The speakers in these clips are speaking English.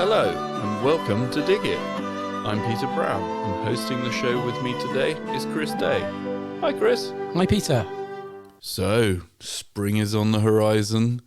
Hello, and welcome to Dig It. I'm Peter Brown, and hosting the show with me today is Chris Day. Hi, Chris. Hi, Peter. So, spring is on the horizon.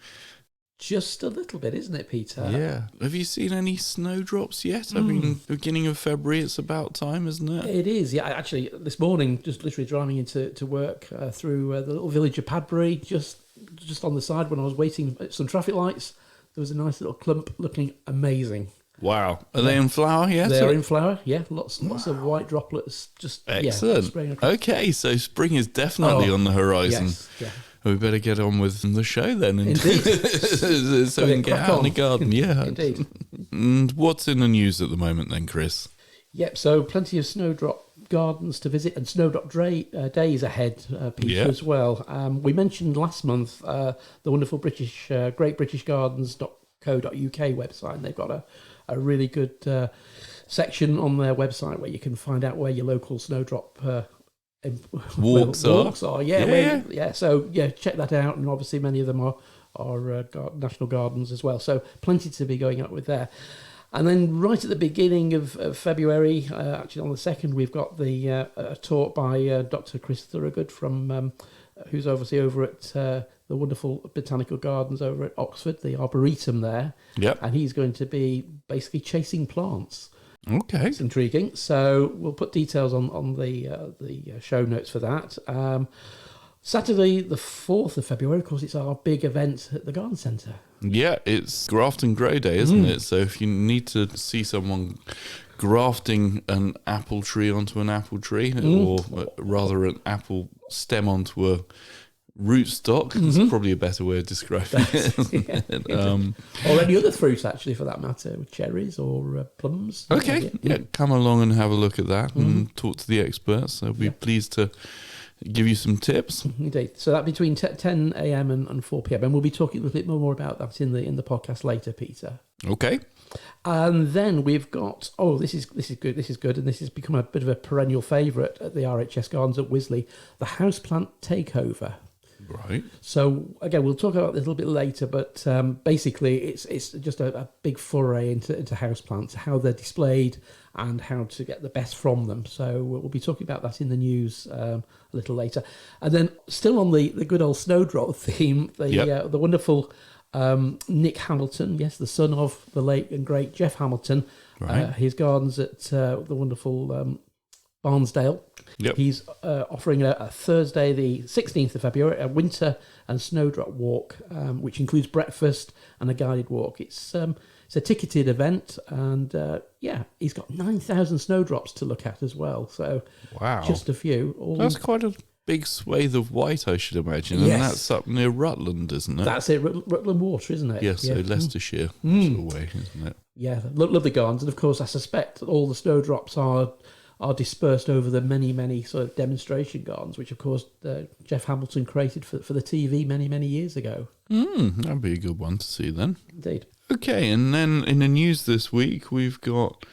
Just a little bit, isn't it, Peter? Yeah. Have you seen any snowdrops yet? I mean, beginning of February, it's about time, isn't it? It is, yeah. Actually, this morning, just literally driving into work through the little village of Padbury, just on the side when I was waiting at some traffic lights, there was a nice little clump looking amazing. Wow. Are they in flower yet? They're in flower, yeah. Lots of white droplets. Just Excellent. spraying across. Okay, so spring is definitely on the horizon. Yes, yeah. We better get on with the show then. Indeed. So we can get out in the garden, yeah. Indeed. And what's in the news at the moment then, Chris? Yep, so plenty of snowdrop gardens to visit and snowdrop days ahead, Peter, as well. We mentioned last month the wonderful Great British Gardens.co.uk website, and they've got a really good section on their website where you can find out where your local snowdrop Walks are. Yeah. So check that out, and obviously many of them are national gardens as well. So plenty to be going up with there. And then right at the beginning of February, actually on the 2nd, we've got the a talk by Dr. Chris Thorogood from who's obviously over at the wonderful botanical gardens over at Oxford, the Arboretum there. Yep. And he's going to be basically chasing plants. Okay. It's intriguing. So we'll put details on the show notes for that. Saturday, the 4th of February, of course, it's our big event at the Garden Centre. Yeah, it's Grafton Grow Day, isn't it? So if you need to see someone grafting an apple tree onto an apple tree, or rather an apple stem onto a rootstock, that's probably a better way of describing it. Or any other fruit, actually, for that matter, with cherries or plums. Okay, come along and have a look at that and talk to the experts. They'll be pleased to give you some tips. Indeed. So that between 10 a.m. and 4 p.m. And we'll be talking a little bit more about that in the podcast later, Peter. Okay. And then we've got, this is good, and this has become a bit of a perennial favourite at the RHS Gardens at Wisley, the Houseplant Takeover. Right. So again, we'll talk about this a little bit later, but basically it's just a big foray into houseplants, how they're displayed and how to get the best from them. So we'll be talking about that in the news a little later. And then still on the good old snowdrop theme, the wonderful Nick Hamilton, yes, the son of the late and great Jeff Hamilton, his gardens at the wonderful Barnsdale. Yep. He's offering a Thursday, the 16th of February, a winter and snowdrop walk, which includes breakfast and a guided walk. It's a ticketed event, and he's got 9,000 snowdrops to look at as well. So, wow, just a few. That's quite a big swathe of white, I should imagine. Yes. And that's up near Rutland, isn't it? That's it, Rutland Water, isn't it? Yes, so Leicestershire sort of way, isn't it? Yeah, lovely gardens. And of course, I suspect that all the snowdrops are dispersed over the many sort of demonstration gardens, which of course Jeff Hamilton created for the TV many years ago. That'd be a good one to see then. Indeed. Okay, and then in the news this week, we've got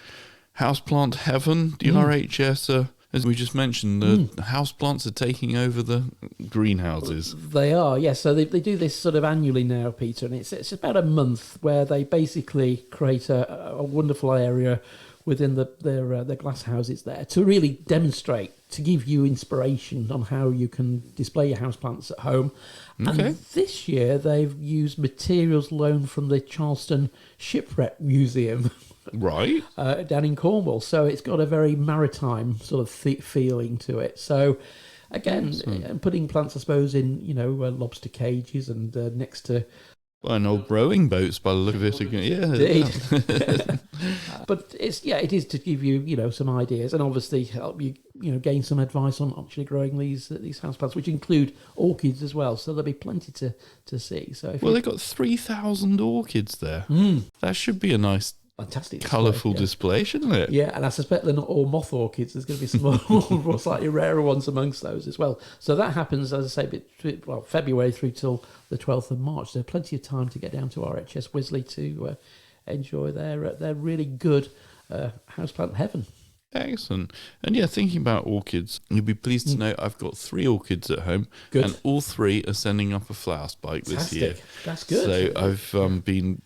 Houseplant Heaven. The RHS, as we just mentioned, the houseplants are taking over the greenhouses. They are, yes. So they do this sort of annually now, Peter, and it's about a month where they basically create a wonderful area within their glass houses there to really demonstrate, to give you inspiration on how you can display your houseplants at home. Okay. And this year they've used materials loaned from the Charleston Shipwreck Museum. Right. Down in Cornwall. So it's got a very maritime sort of feeling to it. So again, putting plants, I suppose, in, lobster cages and next to... Well, and old rowing boats by the look of it again. Yeah. But it is to give you, some ideas and obviously help you, gain some advice on actually growing these houseplants, which include orchids as well. So there'll be plenty to see. So they've got 3,000 orchids there. That should be a nice, fantastic, colourful display, shouldn't it? Yeah, and I suspect they're not all moth orchids. There's going to be some more slightly rarer ones amongst those as well. So that happens, as I say, February through till the 12th of March. So plenty of time to get down to RHS Wisley to enjoy their really good houseplant heaven. Excellent. And thinking about orchids, you'll be pleased to know I've got 3 orchids at home. Good. And all 3 are sending up a flower spike this year. That's good. So I've been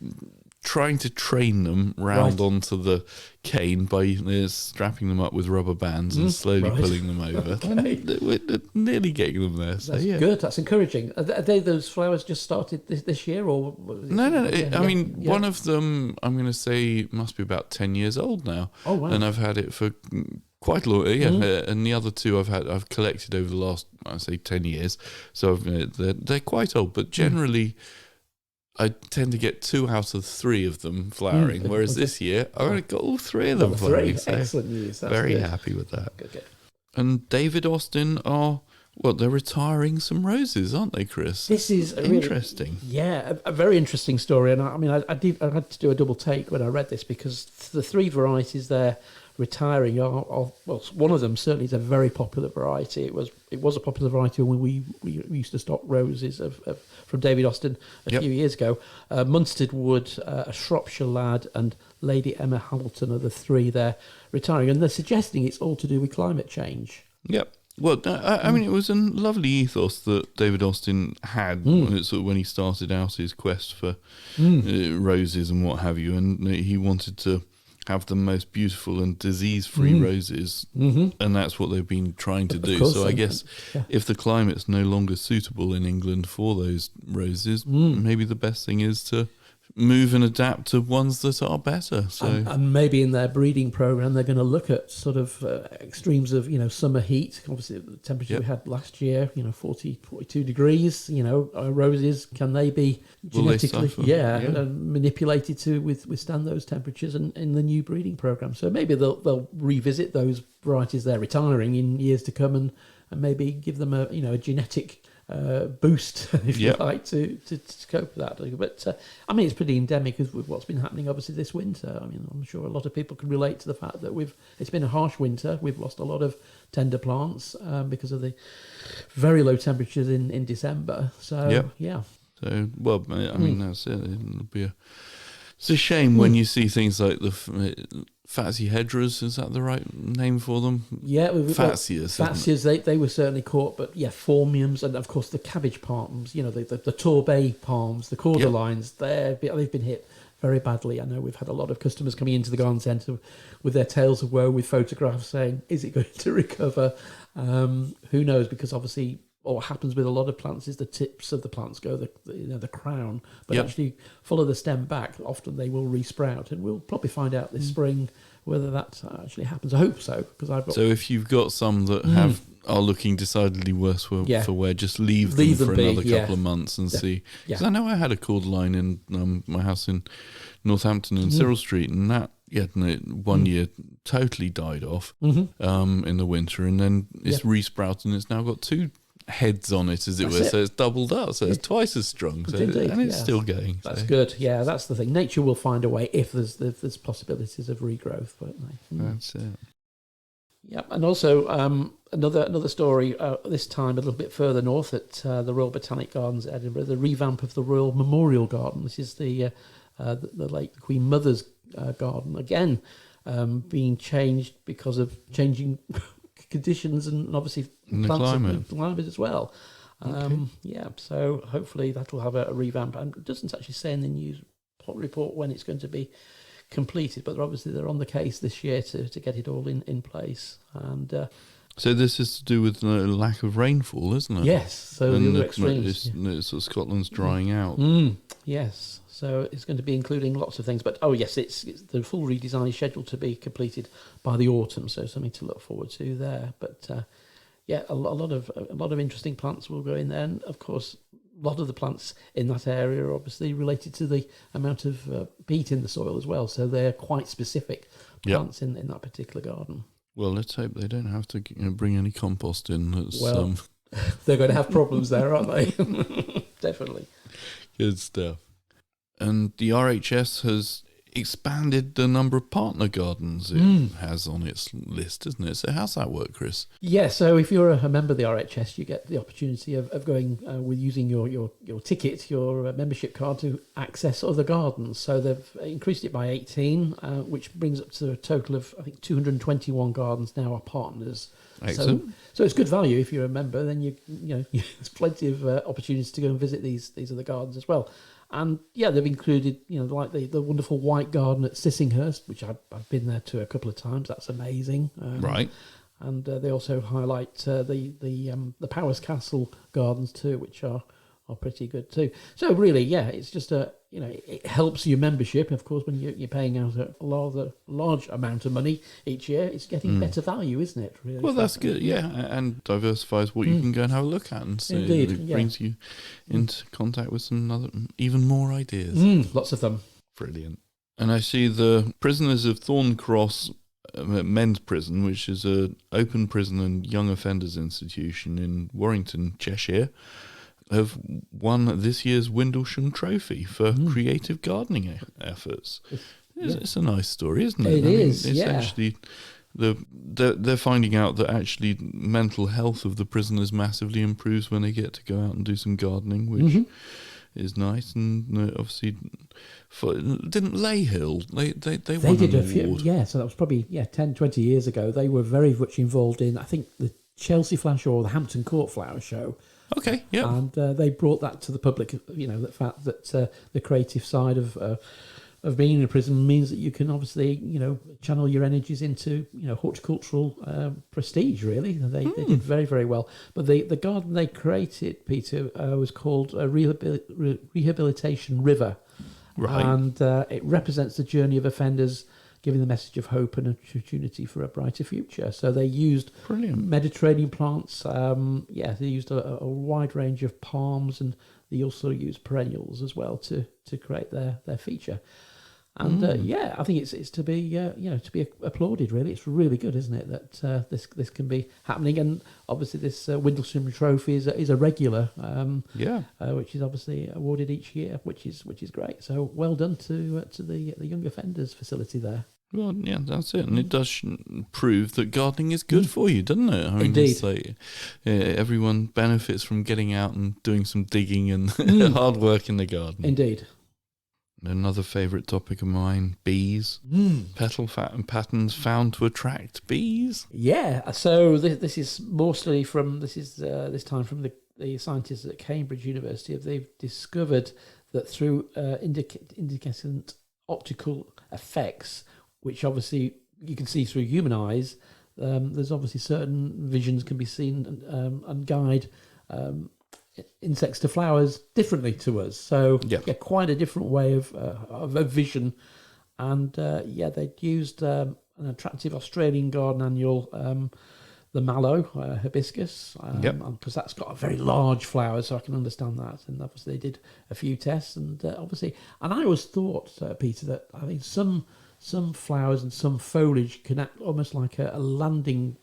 trying to train them round Right. onto the cane by strapping them up with rubber bands and slowly right. pulling them over. Okay. And we're nearly getting them there. So That's yeah. good. That's encouraging. Are they those flowers just started this year, or No. Yeah, I mean, yeah. one of them, I'm going to say, must be about 10 years old now. Oh wow! And I've had it for quite long. Yeah, and the other two I've collected over the last, I'd say, 10 years. So they're quite old, but generally, I tend to get 2 out of 3 of them flowering. Whereas this year, I've already got all 3 of them Number flowering. 3. So Excellent news. That's very good. happy with that. Good. And David Austin are. Well, they're retiring some roses, aren't they, Chris? This is a really, interesting. yeah, a very interesting story. And I mean, I had to do a double take when I read this, because the 3 varieties they're retiring are well, one of them certainly is a very popular variety. It was a popular variety when we used to stock roses from David Austin a few years ago. Munstead Wood, a Shropshire Lad, and Lady Emma Hamilton are the 3 they're retiring, and they're suggesting it's all to do with climate change. Yep. Well, I mean, it was a lovely ethos that David Austin had when he started out his quest for roses and what have you, and he wanted to have the most beautiful and disease-free roses, and that's what they've been trying to do. course, So I guess if the climate's no longer suitable in England for those roses, maybe the best thing is to move and adapt to ones that are better. So And maybe in their breeding program, they're going to look at sort of extremes of, summer heat. Obviously, the temperature we had last year, 40, 42 degrees. Roses, can they be Will they genetically, suffer? manipulated to withstand those temperatures and in the new breeding program? So maybe they'll revisit those varieties they're retiring in years to come, and maybe give them a genetic boost, if you like, to cope with that. But I mean, it's pretty endemic with what's been happening obviously this winter. I mean, I'm sure a lot of people can relate to the fact that it's been a harsh winter. We've lost a lot of tender plants because of the very low temperatures in December. So yeah. So well, I mean, that's it. It's a shame when you see things like the Fatsy hedgerows. Is that the right name for them? Yeah, Fatsias. Fatsias, they were certainly caught, but phormiums, and of course the cabbage palms. The Torbay palms, the cordylines. They've been hit very badly. I know we've had a lot of customers coming into the garden centre with their tales of woe, with photographs saying, "Is it going to recover?" Who knows? Because obviously, what happens with a lot of plants is the tips of the plants go the crown, but actually follow the stem back. Often they will resprout, and we'll probably find out this spring whether that actually happens. I hope so, because I've got. So if you've got some that are looking decidedly worse for wear, just leave them for another couple of months and see. Because I know I had a cordyline in my house in Northampton in Cyril Street, and that 1 year totally died off in the winter, and then it's resprouted, and it's now got 2 heads on it, as it were, so it's doubled up, so it's twice as strong, and it's still going. That's good. Yeah, that's the thing. Nature will find a way if there's possibilities of regrowth, won't they? That's it. Yeah, and also another story. This time a little bit further north at the Royal Botanic Gardens, at Edinburgh. The revamp of the Royal Memorial Garden. This is the late Queen Mother's garden again, being changed because of changing conditions and obviously in the climate as well. So hopefully that'll have a revamp. And it doesn't actually say in the news report when it's going to be completed, but obviously they're on the case this year to get it all in place. And so this is to do with the lack of rainfall, isn't it? Yes. So and the other extremes. So Scotland's drying out. Yes. So it's going to be including lots of things. But it's the full redesign is scheduled to be completed by the autumn. So something to look forward to there. But a lot of interesting plants will go in there, and of course a lot of the plants in that area are obviously related to the amount of peat in the soil as well. So they're quite specific plants in that particular garden. Well, let's hope they don't have to bring any compost in. They're going to have problems there, aren't they? Definitely. Good stuff. And the RHS has expanded the number of partner gardens it has on its list, isn't it? So how's that work, Chris? Yeah, so if you're a member of the RHS, you get the opportunity of going with using your ticket, your membership card, to access other gardens. So they've increased it by 18, which brings up to a total of, I think, 221 gardens now are partners. Excellent. So it's good value if you're a member. Then you there's plenty of opportunities to go and visit these other gardens as well. And yeah, they've included, like the wonderful White Garden at Sissinghurst, which I've been there to a couple of times. That's amazing. Right. And they also highlight the Powers Castle gardens too, which are pretty good too. So really, yeah, it's just it helps your membership. Of course, when you're paying out a large amount of money each year, it's getting better value, isn't it? Really. Well, that's good, yeah, and diversifies what you can go and have a look at, and so Indeed, it brings you into contact with some other, even more ideas. Lots of them. Brilliant. And I see the Prisoners of Thorncross Men's Prison, which is an open prison and young offenders institution in Warrington, Cheshire, have won this year's Windlesham Trophy for creative gardening efforts. It's a nice story, isn't it? It is. It's actually they're finding out that actually mental health of the prisoners massively improves when they get to go out and do some gardening, which is nice. And obviously, didn't Layhill they won did an a few, award? yeah. So that was probably 10, 20 years ago. They were very much involved in, I think, the Chelsea Flower Show or the Hampton Court Flower Show. Okay, yeah. And they brought that to the public. The fact that the creative side of being in a prison means that you can obviously channel your energies into horticultural prestige. Really, they did very, very well. But the garden they created, Peter, was called Rehabilitation River, Right. and it represents the journey of offenders, giving the message of hope and opportunity for a brighter future. So they used Brilliant. Mediterranean plants. They used a wide range of palms, and they also used perennials as well to create their feature. And I think it's to be to be applauded. Really, it's really good, isn't it, that this can be happening? And obviously, this Windlesham Trophy is a regular, which is obviously awarded each year, which is great. So well done to the young offenders facility there. Well, yeah, that's it, and it does prove that gardening is good for you, doesn't it? I mean, Indeed. It's like, everyone benefits from getting out and doing some digging and hard work in the garden. Indeed. Another favourite topic of mine: bees. Petal patterns found to attract bees. Yeah. So this is mostly this time from the scientists at Cambridge University. They've discovered that through incandescent optical effects, which obviously you can see through human eyes, there's obviously certain visions can be seen and guide insects to flowers differently to us. So quite a different way of a vision. And they'd used an attractive Australian garden annual, the mallow hibiscus, because that's got a very large flower, so I can understand that. And obviously they did a few tests, and I always thought, Peter, that I think some flowers and some foliage can act almost like a landing,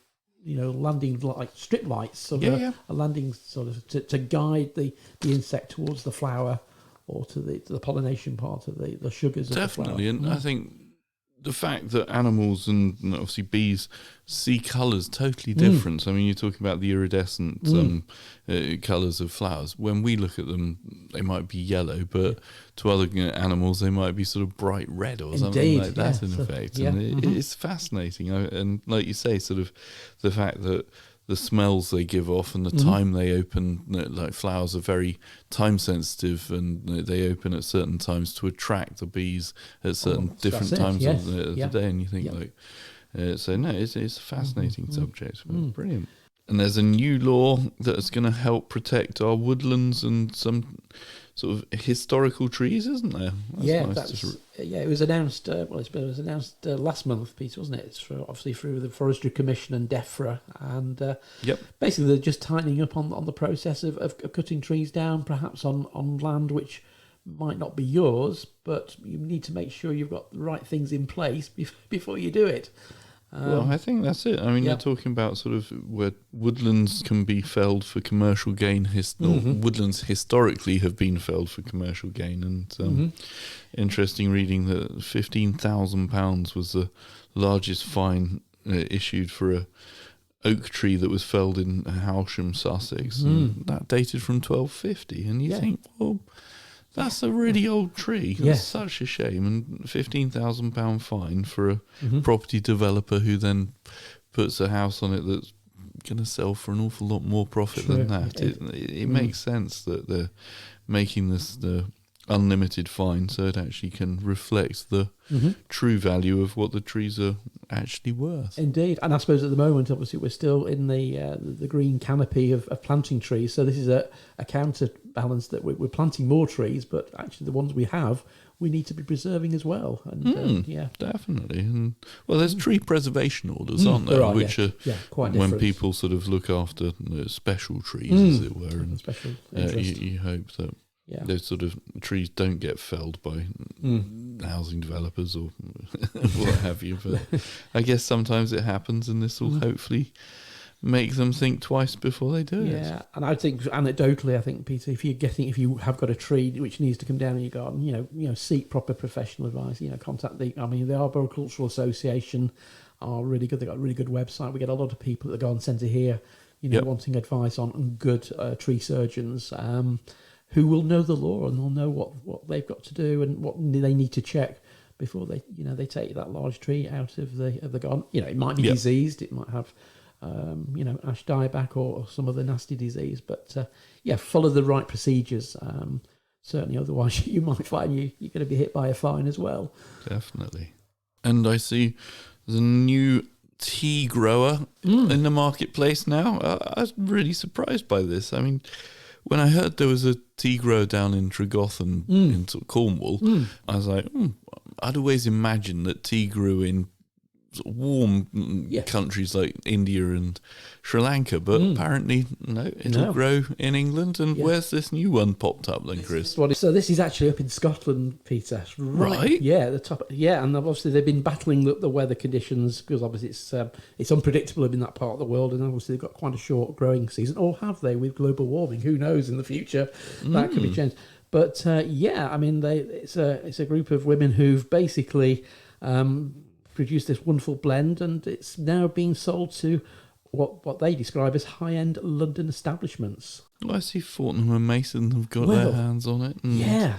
landing like strip lights, a landing sort of to guide the insect towards the flower or to the pollination part of the sugars. Definitely, of the flower. and I think the fact that animals and obviously bees see colours totally different. I mean, you're talking about the iridescent colours of flowers. When we look at them, they might be yellow, but to other animals, they might be sort of bright red or something like that in effect. And it's fascinating. And like you say, sort of the fact that the smells they give off and the time they open, like flowers are very time sensitive, and they open at certain times to attract the bees at certain different times of the day. And you think it's a fascinating subject. Brilliant. And there's a new law that's going to help protect our woodlands and some sort of historical trees, isn't there? It was announced. It was announced last month, Peter, wasn't it? It's obviously through the Forestry Commission and DEFRA, and basically they're just tightening up on the process of cutting trees down, perhaps on land which might not be yours, but you need to make sure you've got the right things in place before you do it. Well, I think that's it. I mean, you're talking about sort of where woodlands can be felled for commercial gain. Woodlands historically have been felled for commercial gain, and interesting reading that £15,000 was the largest fine issued for a oak tree that was felled in Howsham, Sussex, and that dated from 1250. And you think, well, that's a really old tree. That's such a shame. And £15,000 fine for a property developer who then puts a house on it that's going to sell for an awful lot more profit than that. It makes sense that they're making this unlimited fine, so it actually can reflect the true value of what the trees are actually worth. Indeed, and I suppose at the moment, obviously, we're still in the green canopy of planting trees. So this is a counterbalance that we're planting more trees, but actually the ones we have, we need to be preserving as well. And Definitely. And well, there's tree preservation orders, aren't there? Which are quite when different. people sort of look after special trees, as it were, and Special you hope that those sort of trees don't get felled by housing developers or what have you. But I guess sometimes it happens, and this will hopefully make them think twice before they do it. Yeah, and I think anecdotally, I think, Peter, if you have got a tree which needs to come down in your garden, you know, seek proper professional advice. You know, contact the Arboricultural Association are really good. They've got a really good website. We get a lot of people at the garden centre here, you know, wanting advice on good tree surgeons. Who will know the law and will know what they've got to do and what they need to check before they take that large tree out of the garden. You know, it might be diseased, it might have ash dieback or some other nasty disease, but follow the right procedures. Certainly, otherwise you might find you're going to be hit by a fine as well. Definitely. And I see there's a new tea grower in the marketplace now. I was really surprised by this. I mean, when I heard there was a tea grower down in Tregotham in sort of Cornwall, I was like, I'd always imagined that tea grew in sort of warm countries like India and Sri Lanka, but apparently it'll grow in England. And where's this new one popped up then, Chris? So this is actually up in Scotland, Peter. Right? Yeah, the top. Yeah, and obviously they've been battling the weather conditions because obviously it's unpredictable in that part of the world, and obviously they've got quite a short growing season. Or have they with global warming? Who knows? In the future, that could be changed. But I mean, it's a group of women who've basically produced this wonderful blend, and it's now being sold to what they describe as high-end London establishments. Well, I see Fortnum and Mason have got their hands on it. And Yeah.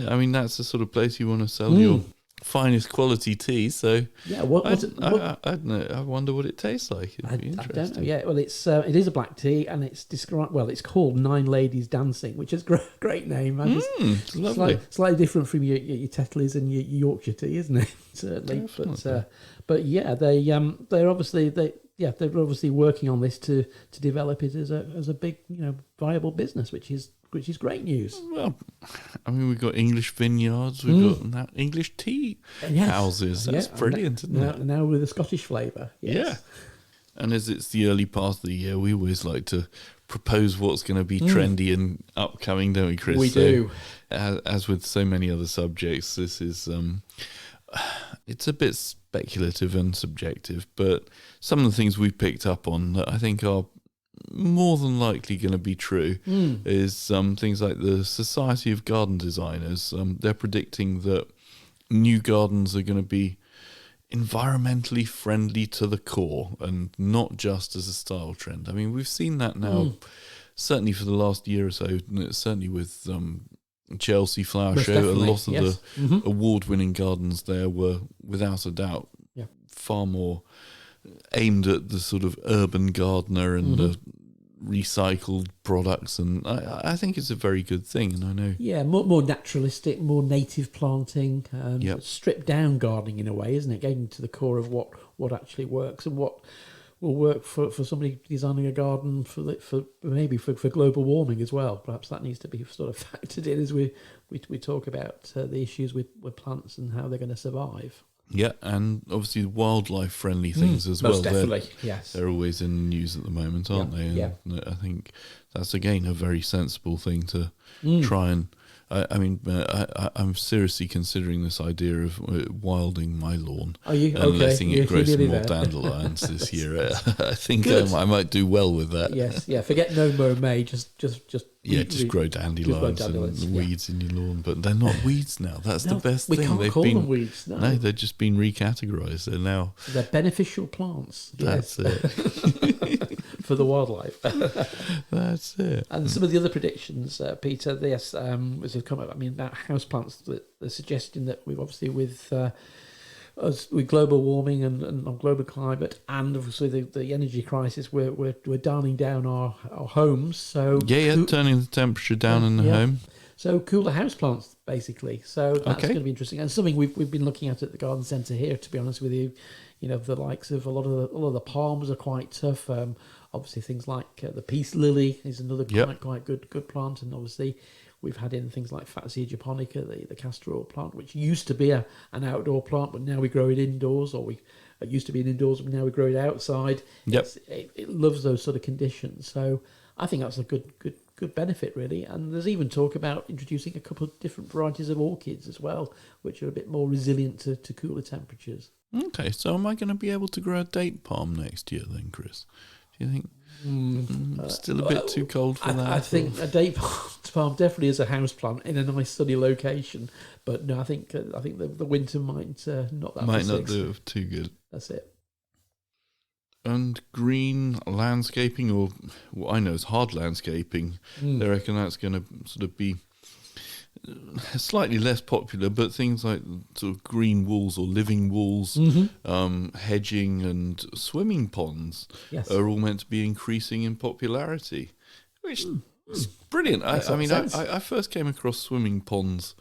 I mean, that's the sort of place you want to sell your finest quality tea. So yeah, I wonder what it tastes like. It'd be interesting. I don't know. Yeah, well, it is a black tea, and it's described. Well, it's called Nine Ladies Dancing, which is a great name. It's lovely. Slightly different from your Tetleys and your Yorkshire tea, isn't it? Certainly. Definitely. But yeah, they're obviously working on this to develop it as a big, viable business, which is great news. Well, I mean, we've got English vineyards, we've got now English tea houses. That's brilliant, isn't it? Now with a Scottish flavour. Yes. Yeah. And as it's the early part of the year, we always like to propose what's going to be trendy and upcoming, don't we, Chris? We do. As with so many other subjects, this is it's a bit speculative and subjective, but some of the things we've picked up on that I think are more than likely going to be true is things like the Society of Garden Designers. They're predicting that new gardens are going to be environmentally friendly to the core and not just as a style trend. I mean, we've seen that now, certainly for the last year or so, certainly with Chelsea Flower Most Show. definitely, A lot of yes. the award-winning gardens there were, without a doubt, far more aimed at the sort of urban gardener and the recycled products, and I think it's a very good thing. And I know, more naturalistic, more native planting, stripped down gardening in a way, isn't it? Getting to the core of what actually works and what will work for somebody designing a garden for global warming as well. Perhaps that needs to be sort of factored in as we talk about the issues with plants and how they're going to survive. Yeah, and obviously wildlife-friendly things as well. Most definitely, yes. They're always in the news at the moment, aren't they? And I think that's, again, a very sensible thing to try and... I'm seriously considering this idea of wilding my lawn. Are you? And letting it grow some more dandelions this year. I think I might do well with that. Yes, forget no mow May, just grow dandelions and weeds in your lawn. But they're not weeds now. That's the best thing. We can't call them weeds. No, they've just been recategorised. They're beneficial plants. That's it. For the wildlife. That's it. And some of the other predictions, Peter, as have come up, I mean, about houseplants, they're suggesting that we've obviously with global warming and global climate, and obviously the energy crisis, we're dialing down our homes. So turning the temperature down in the home. So cooler houseplants, basically. So that's Okay. going to be interesting, and something we've been looking at the garden centre here. To be honest with you, the likes of a lot of the palms are quite tough. Obviously, things like the peace lily is another Yep. quite good plant, and obviously we've had in things like Fatsia japonica, the castor oil plant, which used to be an outdoor plant, but now we grow it indoors, or it used to be an indoors, but now we grow it outside. Yep. It loves those sort of conditions. So I think that's a good benefit, really. And there's even talk about introducing a couple of different varieties of orchids as well, which are a bit more resilient to cooler temperatures. Okay, so am I going to be able to grow a date palm next year then, Chris? Do you think still a bit too cold for that? I think a date palm definitely is a house plant in a nice sunny location, but no, I think the winter might not that Might for not six. do it too good. That's it. And green landscaping, or what I know is hard landscaping, I reckon that's going to sort of be slightly less popular, but things like sort of green walls or living walls, hedging and swimming ponds Yes. are all meant to be increasing in popularity, which is brilliant. I mean, I first came across swimming ponds,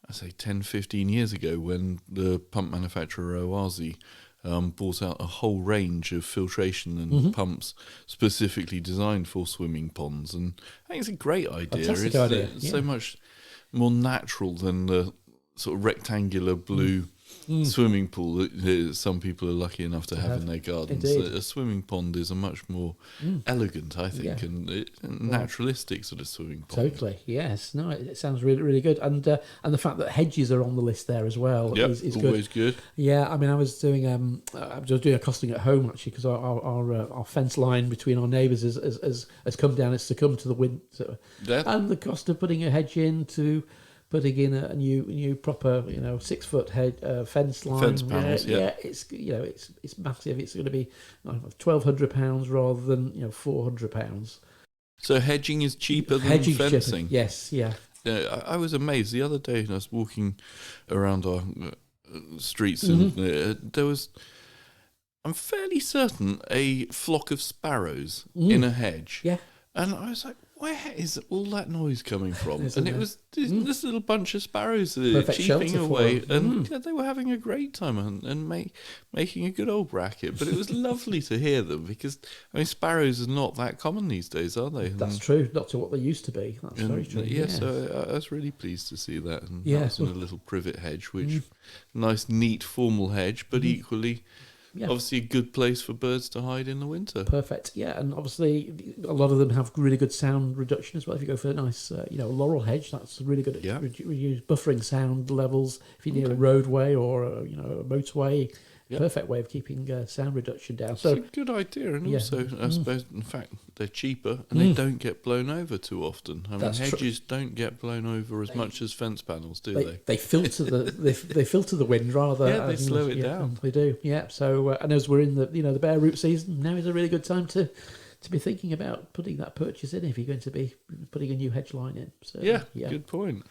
I say 10, 15 years ago when the pump manufacturer Oasi brought out a whole range of filtration and pumps specifically designed for swimming ponds, and I think it's a great idea. Fantastic idea, It's so much more natural than the sort of rectangular blue swimming pool that some people are lucky enough to have in their gardens. Indeed. A swimming pond is a much more elegant, I think, and naturalistic sort of swimming pond. Totally, yes. No, it sounds really, really good, and the fact that hedges are on the list there as well Yep, is good. always good. Yeah, I mean, I was doing a costing at home actually, because our fence line between our neighbours has come down. It's succumbed to the wind, and the cost of putting a hedge in to putting in a new proper 6 foot fence line. Fence panels, it's massive. It's going to be £1,200 rather than £400. So hedging is cheaper than Hedging's fencing. cheaper. Yes, yeah. I was amazed the other day. I was walking around our streets, and there was, I'm fairly certain, a flock of sparrows in a hedge. Yeah. And I was like, where is all that noise coming from? Isn't And it it? was this little bunch of sparrows Perfect cheeping shelter for away. them. And they were having a great time and making a good old racket. But it was lovely to hear them, because, I mean, sparrows are not that common these days, are they? That's true. Not to what they used to be. That's very true. Yeah, so I was really pleased to see that. And Yeah. that was in a little privet hedge, which nice, neat, formal hedge, but equally, obviously, a good place for birds to hide in the winter. Perfect. Yeah, and obviously a lot of them have really good sound reduction as well. If you go for a nice, laurel hedge, that's really good at buffering sound levels. If you're near a roadway or a motorway, perfect way of keeping sound reduction down. So it's a good idea, and Yeah. also, I suppose, in fact, they're cheaper and they don't get blown over too often. I mean, That's true. hedges don't get blown over as much as fence panels, do they? they filter they filter the wind rather. Yeah, they slow it down. They do. Yeah. So and as we're in the bare root season, now is a really good time to be thinking about putting that purchase in if you're going to be putting a new hedge line in. So Yeah, good point.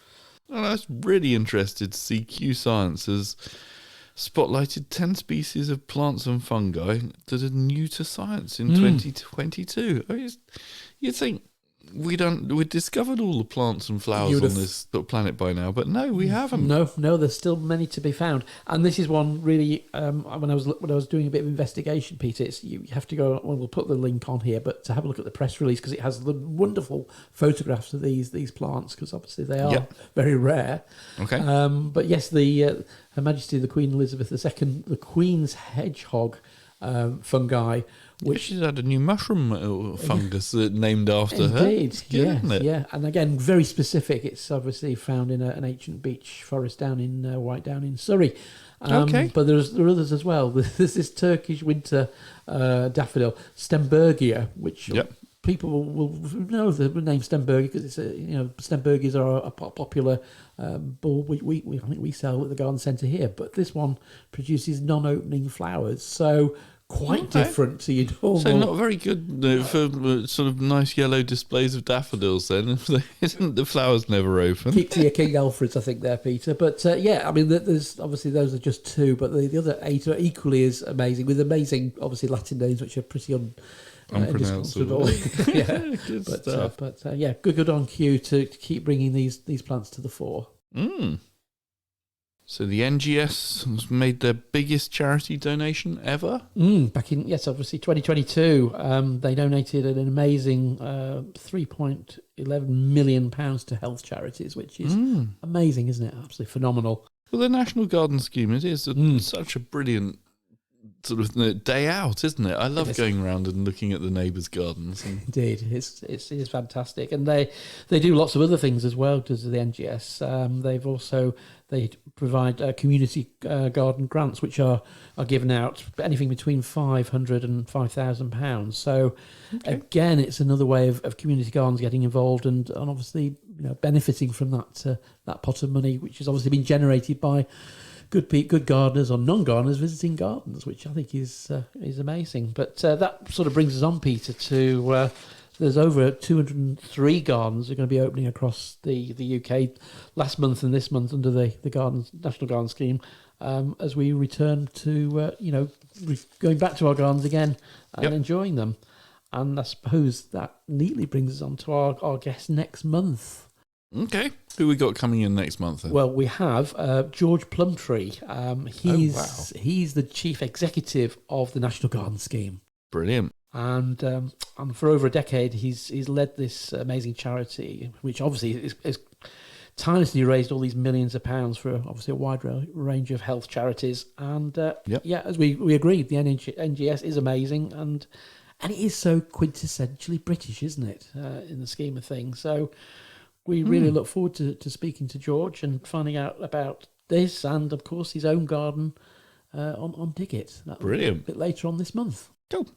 Well, I was really interested to see Q Science has spotlighted 10 species of plants and fungi that are new to science in 2022. I mean, you think we'd discovered all the plants and flowers on this planet by now, but no, we haven't. No, there's still many to be found, and this is one really. When I was doing a bit of investigation, Peter, you have to go. Well, we'll put the link on here, but to have a look at the press release, because it has the wonderful photographs of these plants, because obviously they are very rare. Okay. But yes, Her Majesty the Queen Elizabeth II, the Queen's hedgehog fungi. Which she's had a new mushroom fungus named after her. Indeed, Good, isn't it? yeah, and again, very specific. It's obviously found in an ancient beech forest down in down in Surrey. Okay. But there are others as well. There's this Turkish winter daffodil, Stembergia, which people will know the name Stembergia because it's Stembergias are a popular bulb I think we sell at the garden centre here. But this one produces non-opening flowers, so quite different to your normal. So not very good for sort of nice yellow displays of daffodils then. Isn't the flowers never open? Keep to your King Alfreds, I think, there, Peter. But I mean, there's obviously those are just two, but the other 8 are equally as amazing, with amazing, obviously, Latin names, which are pretty Unpronounceable. Yeah, Good stuff. but yeah, good on Q to keep bringing these plants to the fore. So the NGS has made their biggest charity donation ever? Back in, yes, obviously 2022, they donated an amazing £3.11 million to health charities, which is amazing, isn't it? Absolutely phenomenal. Well, the National Garden Scheme, it is such a brilliant sort of day out, isn't it? I love going around and looking at the neighbours' gardens. Indeed, it is fantastic, and they do lots of other things as well. Does the NGS? They provide community garden grants, which are given out anything between £500 and £5,000. So again, it's another way of community gardens getting involved and obviously benefiting from that pot of money, which has obviously been generated by good gardeners or non-gardeners visiting gardens, which I think is amazing. But that sort of brings us on, Peter, to there's over 203 gardens that are going to be opening across the UK last month and this month under the National Garden Scheme, as we return to going back to our gardens again and enjoying them. And I suppose that neatly brings us on to our guest next month. Okay. Who we got coming in next month then? Well, we have George Plumtree. He's the chief executive of the National Garden Scheme. Brilliant. And for over a decade, he's led this amazing charity, which obviously is tirelessly raised all these millions of pounds for obviously a wide range of health charities. And as we agreed, the NGS is amazing, and it is so quintessentially British, isn't it, in the scheme of things? So we really look forward to speaking to George and finding out about this and, of course, his own garden on Diggit. Brilliant. A bit later on this month. Cool.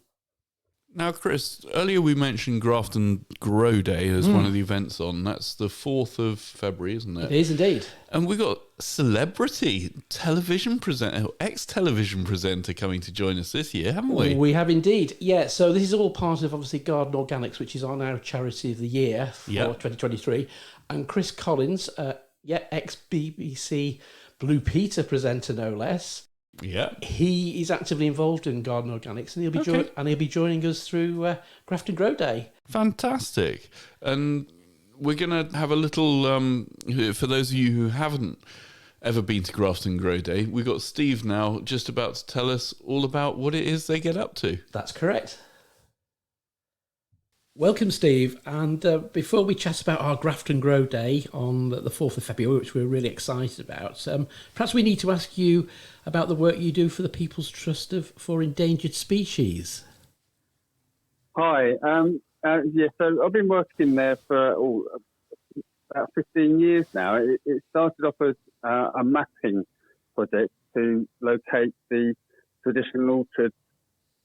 Now, Chris, earlier we mentioned Grafton Grow Day as one of the events on. That's the 4th of February, isn't it? It is indeed. And we've got celebrity television presenter, ex-television presenter coming to join us this year, haven't we? We have indeed. Yeah, so this is all part of, obviously, Garden Organics, which is our now Charity of the Year for 2023. And Chris Collins, ex-BBC Blue Peter presenter, no less. Yeah, he is actively involved in Garden Organics, and he'll be joining us through Grafton Grow Day. Fantastic! And we're going to have a little for those of you who haven't ever been to Grafton Grow Day. We've got Steve now just about to tell us all about what it is they get up to. That's correct. Welcome, Steve. And before we chat about our Grafton Grow Day on the 4th of February, which we're really excited about, perhaps we need to ask you about the work you do for the People's Trust for Endangered Species. Hi. So I've been working there for about 15 years now. It started off as a mapping project to locate the traditional orchards,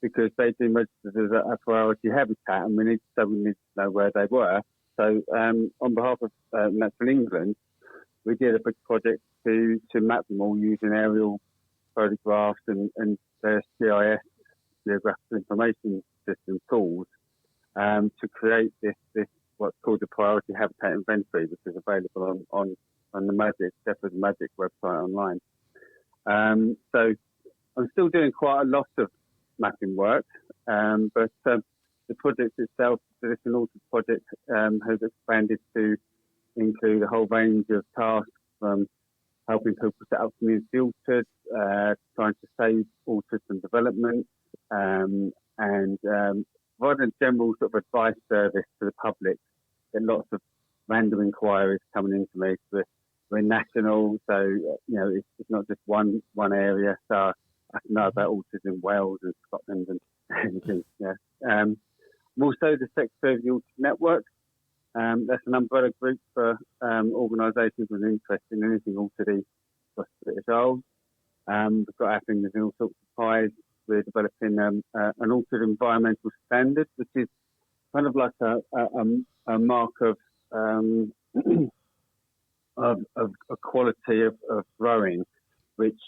because they've been registered as a priority habitat, and we need to know where they were. So on behalf of Natural England, we did a big project to map them all using aerial photographs and their GIS, Geographical Information System tools, to create this what's called the Priority Habitat Inventory, which is available on the Shepherd's Magic website online. So I'm still doing quite a lot of mapping work, but the project itself, the Traditional Orchard Project, has expanded to include a whole range of tasks, from helping people set up community orchards, trying to save orchards and development, and providing a general sort of advice service to the public. There are lots of random inquiries coming into me. We're national, so it's not just one area. So I can know about orchards in Wales and Scotland and things. Yeah. I'm also the Secretary of the Orchard Network. That's an umbrella group for organisations with an interest in anything orchardy across the British Isles. We've got our fingers in all sorts of pies. We're developing an orchard environmental standard, which is kind of like a mark of a quality of growing, which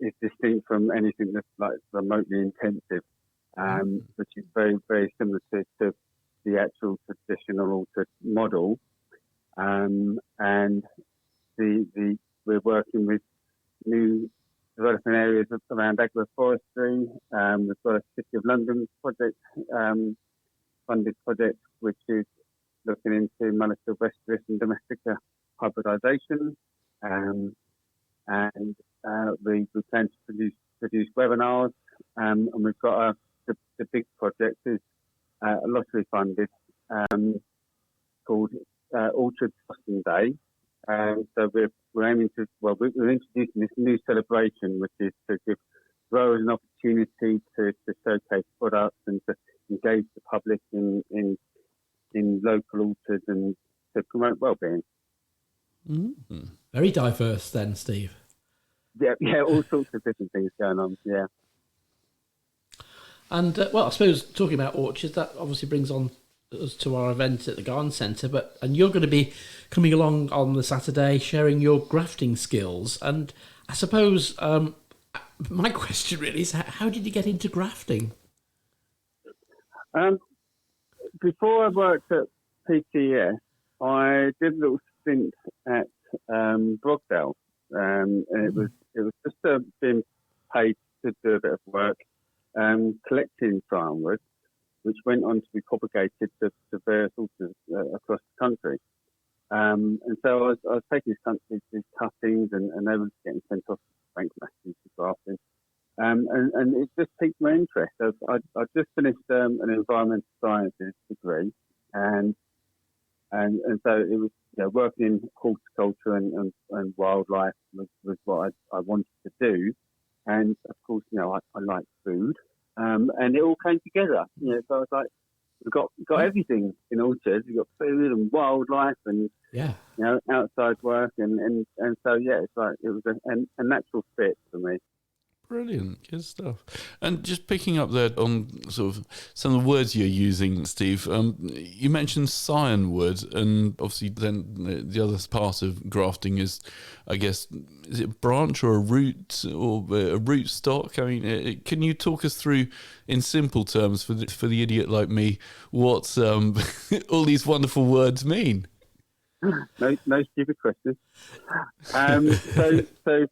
is distinct from anything that's like remotely intensive, which is very, very similar to the actual traditional orchard model. And we're working with new developing areas around agroforestry. We've got a City of London project, funded project, which is looking into Malus silvestris and domestica hybridisation. And we plan to produce webinars. And we've got the big project is lottery funded, called Orchard Boston Day. So we're aiming to, we're introducing this new celebration, which is to give growers an opportunity to showcase products and to engage the public in local orchards and to promote well-being. Mm-hmm. Very diverse then, Steve. Yeah, all sorts of different things going on, yeah. And, I suppose talking about orchards, that obviously brings on us to our event at the Garden Centre, and you're going to be coming along on the Saturday sharing your grafting skills. And I suppose my question really is, how did you get into grafting? Before I worked at PTS, I did a little stint at Brogdale, and it was just being paid to do a bit of work, collecting firewood, which went on to be propagated to various orchards across the country. And so I was taking these cuttings, and they were getting sent off to Bank Masters for grafting. And it just piqued my interest. I just finished an environmental sciences degree, and so it was working in horticulture and wildlife was what I wanted to do. And of course, I like food, and it all came together. So I was like, we've got everything in orchards. We've got food and wildlife and outside work, and so it's like it was a natural fit for me. Brilliant, good stuff. And just picking up there on sort of some of the words you're using, Steve, you mentioned scionwood, and obviously then the other part of grafting is, I guess, is it a branch or a root or a root stock? I mean, can you talk us through, in simple terms, for the idiot like me, what all these wonderful words mean? No stupid questions. So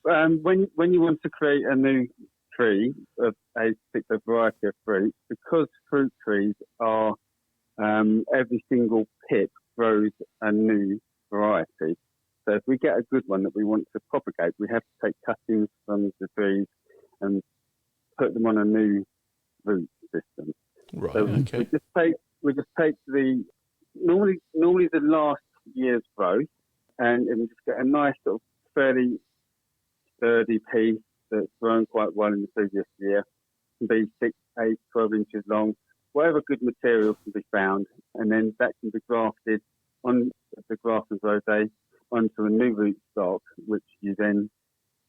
when you want to create a new tree of a particular variety of fruit, because fruit trees are every single pip grows a new variety. So if we get a good one that we want to propagate, we have to take cuttings from the trees and put them on a new root system. Right. So okay. we just take the normally the last year's growth, and we just get a nice sort of fairly sturdy piece that's grown quite well in the previous year. It can be 6, 8, 12 inches long, whatever good material can be found, and then that can be grafted on the graft and rosé onto a new root stock, which you then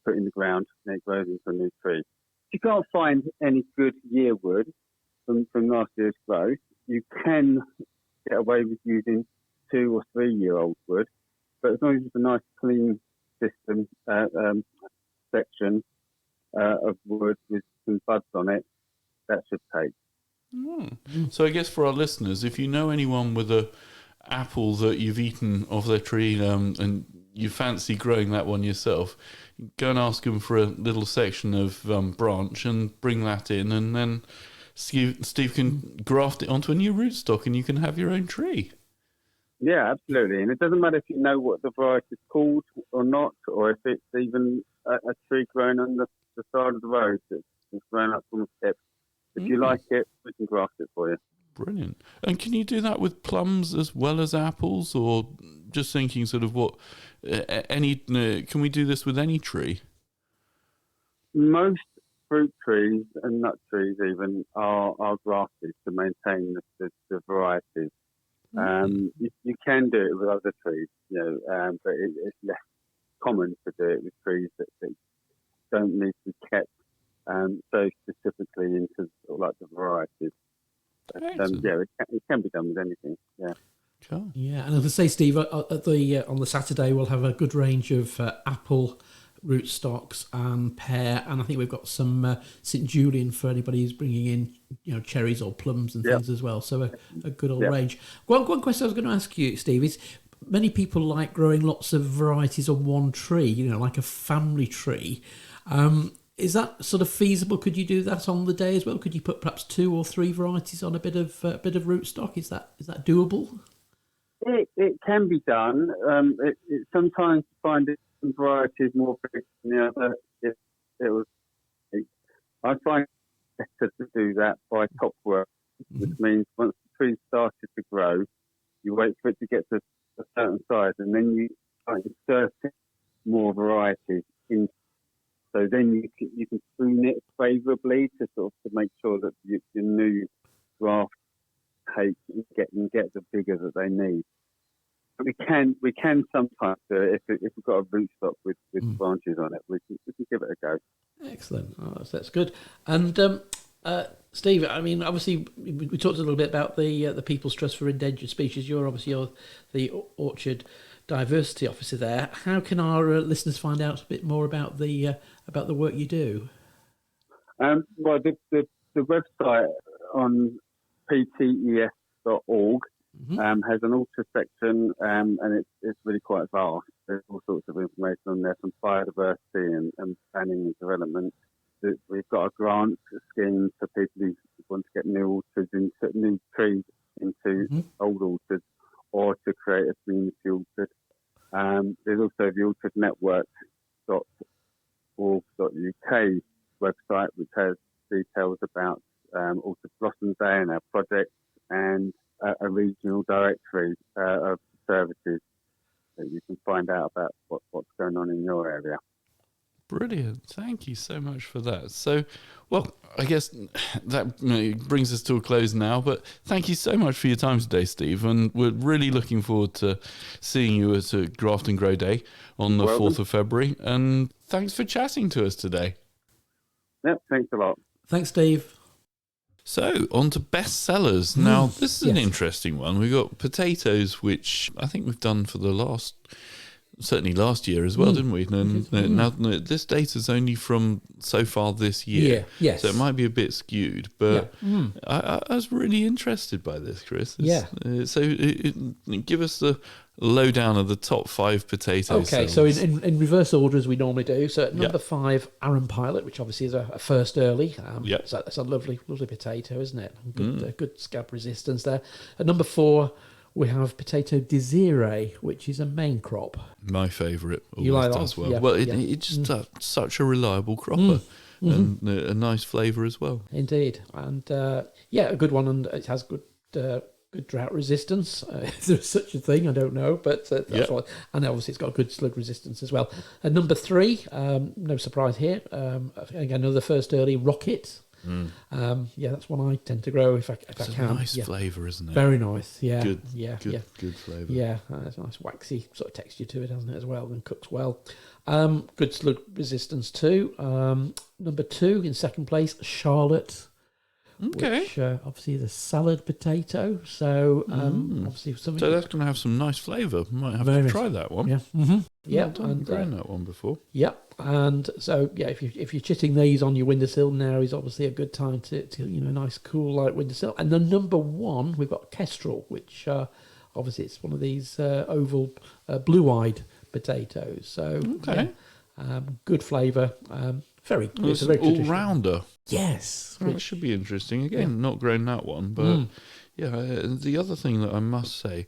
put in the ground, and it grows into a new tree. If you can't find any good year wood from last year's growth, you can get away with using 2 or 3 year old wood, but as long as it's a nice clean system section of wood with some buds on it, that should take. So I guess for our listeners, if you know anyone with a apple that you've eaten off their tree and you fancy growing that one yourself, go and ask them for a little section of branch and bring that in, and then Steve can graft it onto a new rootstock and you can have your own tree. Yeah, absolutely. And it doesn't matter if you know what the variety is called or not, or if it's even a tree growing on the side of the road that's grown up from a tip. If you like it, we can graft it for you. Brilliant. And can you do that with plums as well as apples, or just thinking sort of what can we do this with any tree? Most fruit trees and nut trees even are grafted to maintain the varieties. You can do it with other trees, but it's less common to do it with trees that don't need to be kept so specifically into sort of like the varieties. But, it can be done with anything. Yeah. Cool. Yeah, and as I say, Steve, on the Saturday we'll have a good range of apple rootstocks and pear, and I think we've got some St Julian for anybody who's bringing in cherries or plums and things as well. So a good old range. One question I was going to ask you, Steve, is many people like growing lots of varieties on one tree, like a family tree. Is that sort of feasible? Could you do that on the day as well? Could you put perhaps 2 or 3 varieties on a bit of rootstock? Is that doable? It can be done. It sometimes you find it some varieties more big than the other. I find it better to do that by top work, which means once the tree started to grow, you wait for it to get to a certain size, and then you start inserting more varieties in. So then you can prune it favourably to make sure that your new graft take and get the vigour that they need. But we can sometimes do it if we've got a rootstock with branches on it. We can give it a go. Excellent. Oh, that's good. And Steve, I mean, obviously we talked a little bit about the People's Trust for Endangered Species. You're the Orchard Diversity Officer there. How can our listeners find out a bit more about the work you do? Well, the website on ptes.org has an orchard section, and it's really quite vast. There's all sorts of information on there from biodiversity and planning and development. We've got a grant scheme for people who want to get new trees into old orchards, or to create a community orchard. There's also the orchardnetwork.org.uk website, which has details about Orchard Blossom Day and our projects, and a regional directory of services that you can find out about what's going on in your area. Brilliant. Thank you so much for that. So, well, I guess that brings us to a close now, but thank you so much for your time today, Steve, and we're really looking forward to seeing you at Graft and Grow Day on the 4th of February, and thanks for chatting to us today. Yep, thanks a lot. Thanks, Steve. So, on to bestsellers. Now, this is an interesting one. We've got potatoes, which I think we've done for certainly last year as well, didn't we? And now this data's only from so far this year. Yes. So it might be a bit skewed, but I was really interested by this, Chris. Give us the lowdown of the top 5 potatoes. Okay, so in reverse order as we normally do. So at number 5, Arran Pilot, which obviously is a first early. So that's a lovely potato, isn't it? Good scab resistance there. At number 4, we have Potato Desiree, which is a main crop. My favourite. You like that? As well. It's just such a reliable cropper and a nice flavour as well. Indeed. And a good one. And it has good drought resistance. If there's such a thing, I don't know. But that's what. And obviously it's got good slug resistance as well. At number 3, no surprise here, again, another first early, Rocket. That's one I tend to grow if I can. It's a nice flavour, isn't it? Very nice, Good flavour. Yeah, it's a nice waxy sort of texture to it, hasn't it, as well, and cooks well. Good slug resistance too. Number 2 in second place, Charlotte. Okay. Which obviously is a salad potato, so obviously something. So that's going to have some nice flavour. Might have to try that one. Yeah. I've grown that one before. Yeah, and so if you're chitting these on your windowsill, now is obviously a good time to nice cool light windowsill. And then number 1, we've got Kestrel, which obviously it's one of these oval blue-eyed potatoes. So good flavour. Very good. It's an all-rounder. Yes. Well, it should be interesting. Again, not grown that one, but the other thing that I must say,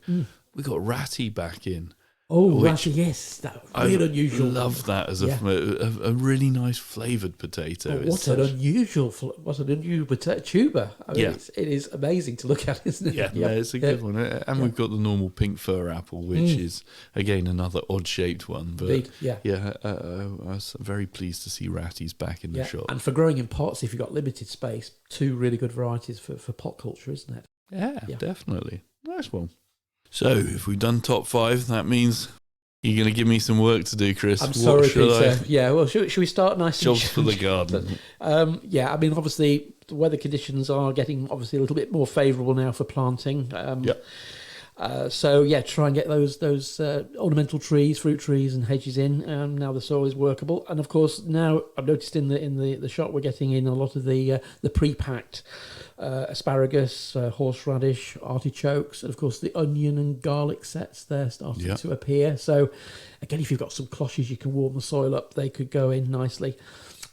we got Ratty back in. Oh, Ratty, yes. That really unusual. I love that as a really nice flavoured potato. Oh, what an unusual potato tuber. I mean, it is amazing to look at, isn't it? Yeah, it's a good one. And we've got the normal pink fir apple, which is, again, another odd-shaped one. But I was very pleased to see Ratties back in the shop. And for growing in pots, if you've got limited space, 2 really good varieties for pot culture, isn't it? Yeah, definitely. Nice one. So, if we've done top 5, that means you're going to give me some work to do, Chris. I'm sorry, Peter. Yeah, well, should we start nice and jobs for the garden? I mean, obviously, the weather conditions are getting obviously a little bit more favourable now for planting. So yeah, try and get those ornamental trees, fruit trees, and hedges in. Now the soil is workable, and of course now I've noticed in the shop we're getting in a lot of the pre-packed asparagus, horseradish, artichokes, and of course the onion and garlic sets there starting to appear. So again, if you've got some cloches, you can warm the soil up. They could go in nicely.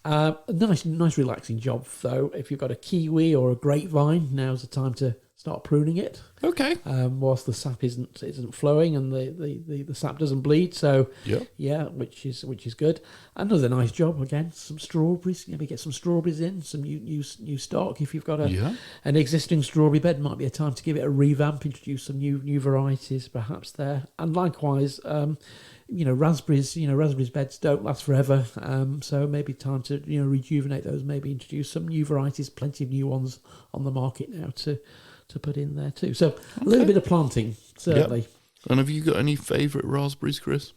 Nice relaxing job though. If you've got a kiwi or a grapevine, now's the time to start pruning it. Okay. Whilst the sap isn't flowing and the sap doesn't bleed. So which is good. Another nice job again. Some strawberries. Maybe get some strawberries in. Some new stock. If you've got an existing strawberry bed, might be a time to give it a revamp. Introduce some new varieties perhaps there. And likewise. Raspberries beds don't last forever, so maybe time to rejuvenate those. Maybe introduce some new varieties. Plenty of new ones on the market now to put in there too. So a little bit of planting certainly. Yep. And have you got any favourite raspberries, Chris?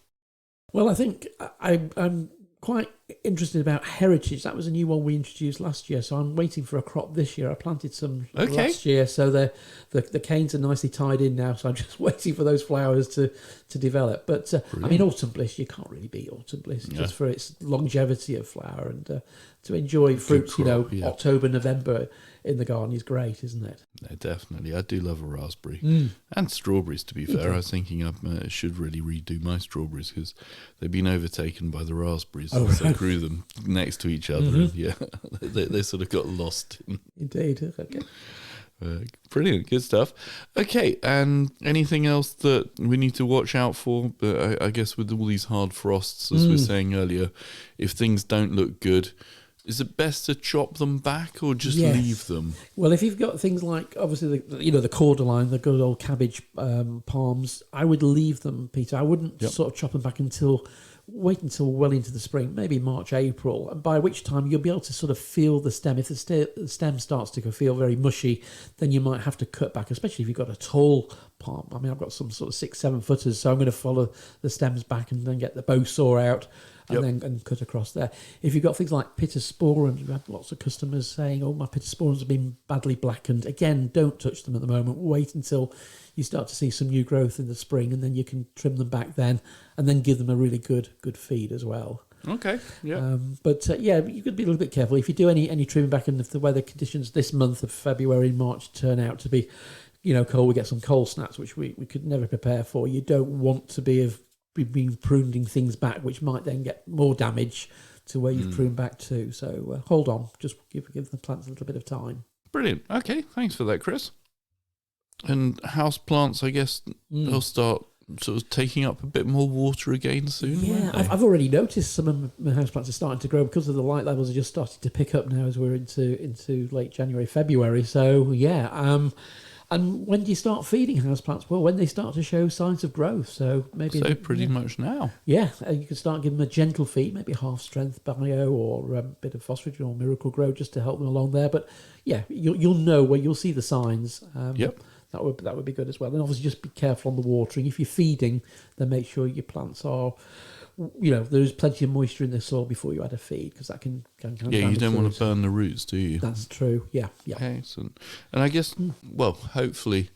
Well, I think I'm quite interested about Heritage. That was a new one we introduced last year, so I'm waiting for a crop this year. I planted some last year, so the canes are nicely tied in now, so I'm just waiting for those flowers to develop. But I mean, Autumn Bliss, you can't really beat Autumn Bliss just for its longevity of flower, and to enjoy fruits, October, November in the garden is great, isn't it? No, definitely. I do love a raspberry. And strawberries, to be fair. I was thinking I should really redo my strawberries because they've been overtaken by the raspberries. So I grew them next to each other. And they sort of got lost. Indeed. Okay. Brilliant. Good stuff. Okay, and anything else that we need to watch out for? I guess with all these hard frosts, as we were saying earlier, if things don't look good, is it best to chop them back or just leave them? Well, if you've got things like, obviously, the cordyline, the good old cabbage palms, I would leave them, Peter. I wouldn't sort of chop them back wait until well into the spring, maybe March, April, and by which time you'll be able to sort of feel the stem. If the stem starts to feel very mushy, then you might have to cut back, especially if you've got a tall palm. I mean, I've got some sort of 6-7 footers, so I'm going to follow the stems back and then get the bow saw out and cut across there. If you've got things like pittosporums, we've had lots of customers saying, my pittosporums have been badly blackened. Again, don't touch them at the moment. Wait until you start to see some new growth in the spring, and then you can trim them back then, and then give them a really good feed as well. Okay, yeah. You could be a little bit careful. If you do any trimming back, and if the weather conditions this month of February and March turn out to be, cold, we get some cold snaps, which we could never prepare for. You don't want to be pruning things back, which might then get more damage to where you've pruned back to. So hold on, just give the plants a little bit of time. Brilliant. Okay, thanks for that, Chris. And house plants, I guess they'll start sort of taking up a bit more water again soon. Yeah, I've already noticed some of my houseplants are starting to grow because of the light levels are just starting to pick up now as we're into late January, February. So yeah, and when do you start feeding houseplants? Well, when they start to show signs of growth. So maybe pretty much now. Yeah, you can start giving them a gentle feed, maybe half strength bio or a bit of Phosphagen or Miracle Grow just to help them along there. But yeah, you'll know where you'll see the signs. That would be good as well. And obviously just be careful on the watering. If you're feeding, then make sure your plants are, there's plenty of moisture in the soil before you add a feed, because that can you don't want to burn the roots, do you? That's true, yeah. Excellent. And I guess, hopefully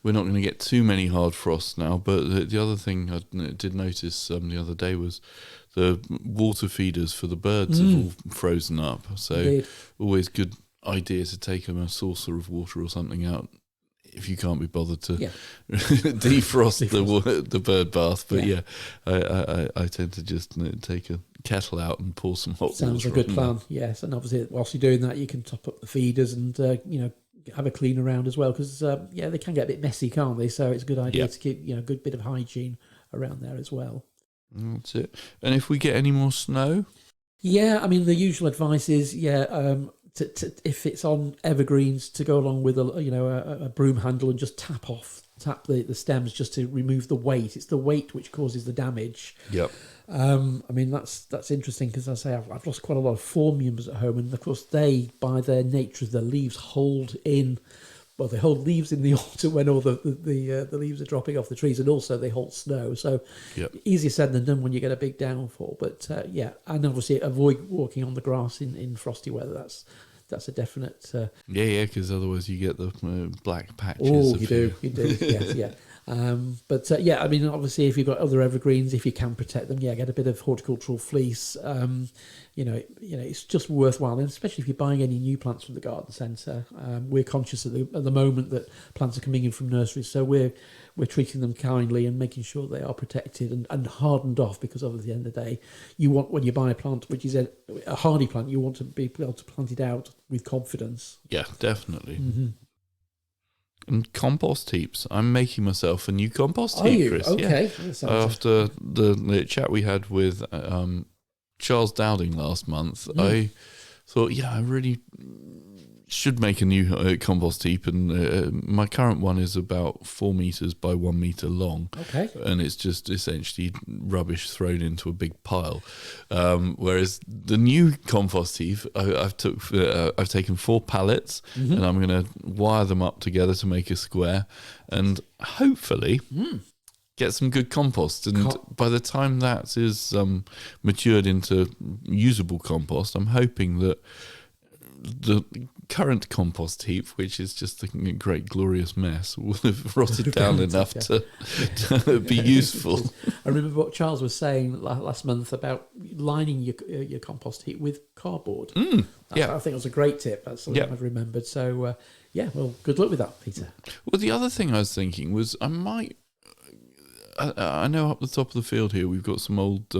we're not going to get too many hard frosts now, but the other thing I did notice the other day was the water feeders for the birds have all frozen up. So Indeed. Always good idea to take them a saucer of water or something out if you can't be bothered to defrost the bird bath. But I tend to just take a kettle out and pour some hot water. Sounds a good plan, yes. And obviously whilst you're doing that, you can top up the feeders and, have a clean around as well, because, they can get a bit messy, can't they? So it's a good idea to keep, a good bit of hygiene around there as well. That's it. And if we get any more snow? Yeah, I mean, the usual advice is, if it's on evergreens, to go along with a broom handle and just tap the stems just to remove the weight. It's the weight which causes the damage. Yep. I mean, that's interesting because I say I've lost quite a lot of phormiums at home, and of course they, by their nature, the leaves hold in. Well, they hold leaves in the autumn when all the leaves are dropping off the trees, and also they hold snow. So easier said than done when you get a big downfall. But and obviously avoid walking on the grass in frosty weather. that's a definite. Yeah, because otherwise you get the black patches. Oh, you do. Yes, yeah. But I mean, obviously, if you've got other evergreens, if you can protect them, get a bit of horticultural fleece. It's just worthwhile, and especially if you're buying any new plants from the garden centre. We're conscious at the moment that plants are coming in from nurseries, so we're treating them kindly and making sure they are protected and hardened off, because at the end of the day, you want, when you buy a plant which is a hardy plant, you want to be able to plant it out with confidence. Yeah, definitely. Mm-hmm. And compost heaps. I'm making myself a new compost heap, Chris. Okay. Yeah. After the chat we had with Charles Dowding last month, I thought, I really should make a new compost heap, and my current one is about 4 meters by 1 meter long. Okay. And it's just essentially rubbish thrown into a big pile. Whereas the new compost heap, I've taken 4 pallets, and I'm going to wire them up together to make a square, and hopefully get some good compost. And by the time that is matured into usable compost, I'm hoping that the current compost heap, which is just a great glorious mess, will have rotted down enough to be useful. I remember what Charles was saying last month about lining your compost heap with cardboard. I think it was a great tip. That's something I've remembered. So well, good luck with that, Peter. Well, the other thing I was thinking was I know up the top of the field here we've got some old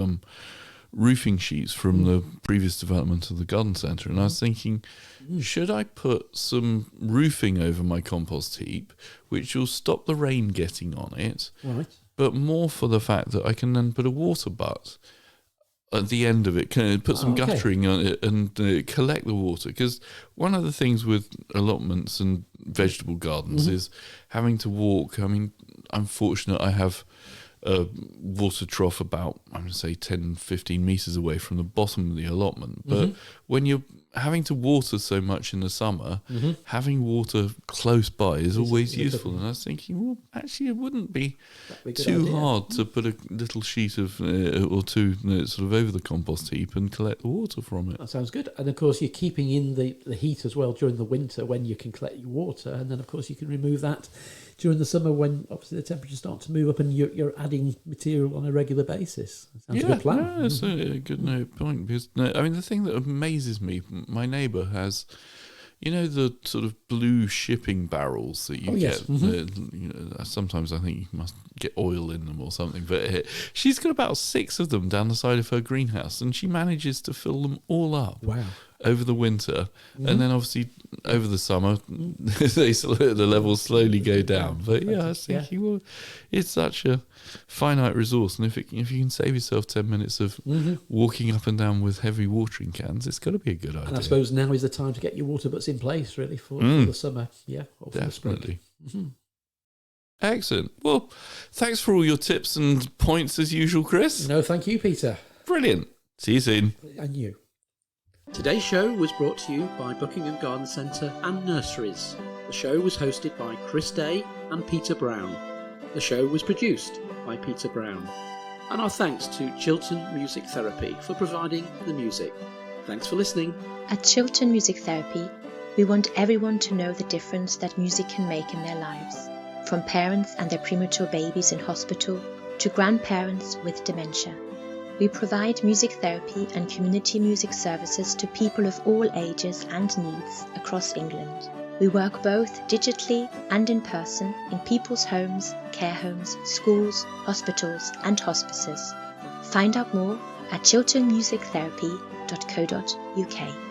roofing sheets from the previous development of the garden centre, and I was thinking, should I put some roofing over my compost heap, which will stop the rain getting on it, right? But more for the fact that I can then put a water butt at the end of it, put some guttering on it and collect the water. Because one of the things with allotments and vegetable gardens is having to walk. I mean, I'm fortunate I have a water trough about, I'm going to say 10, 15 metres away from the bottom of the allotment. But when you're having to water so much in the summer, having water close by is always useful. And I was thinking, well, actually it wouldn't be too hard to put a little sheet of or two sort of over the compost heap and collect the water from it. That sounds good. And of course you're keeping in the heat as well during the winter when you can collect your water, and then of course you can remove that during the summer when obviously the temperatures start to move up and you're adding material on a regular basis. That sounds a good plan. Yeah, that's a good point. Because I mean, the thing that amazes me, my neighbour has, the sort of blue shipping barrels that you get. Sometimes I think you must get oil in them or something. But she's got about 6 of them down the side of her greenhouse, and she manages to fill them all up. Wow. Over the winter, and then obviously over the summer, the levels slowly go down. But I was thinking, well, it's such a finite resource, and if you can save yourself 10 minutes of walking up and down with heavy watering cans, it's got to be a good idea. And I suppose now is the time to get your water butts in place, really, for the summer. Yeah, or for definitely. The spring. Excellent. Well, thanks for all your tips and points as usual, Chris. No, thank you, Peter. Brilliant. See you soon. And you. Today's show was brought to you by Buckingham Garden Centre and Nurseries. The show was hosted by Chris Day and Peter Brown. The show was produced by Peter Brown. And our thanks to Chiltern Music Therapy for providing the music. Thanks for listening. At Chiltern Music Therapy, we want everyone to know the difference that music can make in their lives. From parents and their premature babies in hospital to grandparents with dementia. We provide music therapy and community music services to people of all ages and needs across England. We work both digitally and in person in people's homes, care homes, schools, hospitals and hospices. Find out more at chilternmusictherapy.co.uk.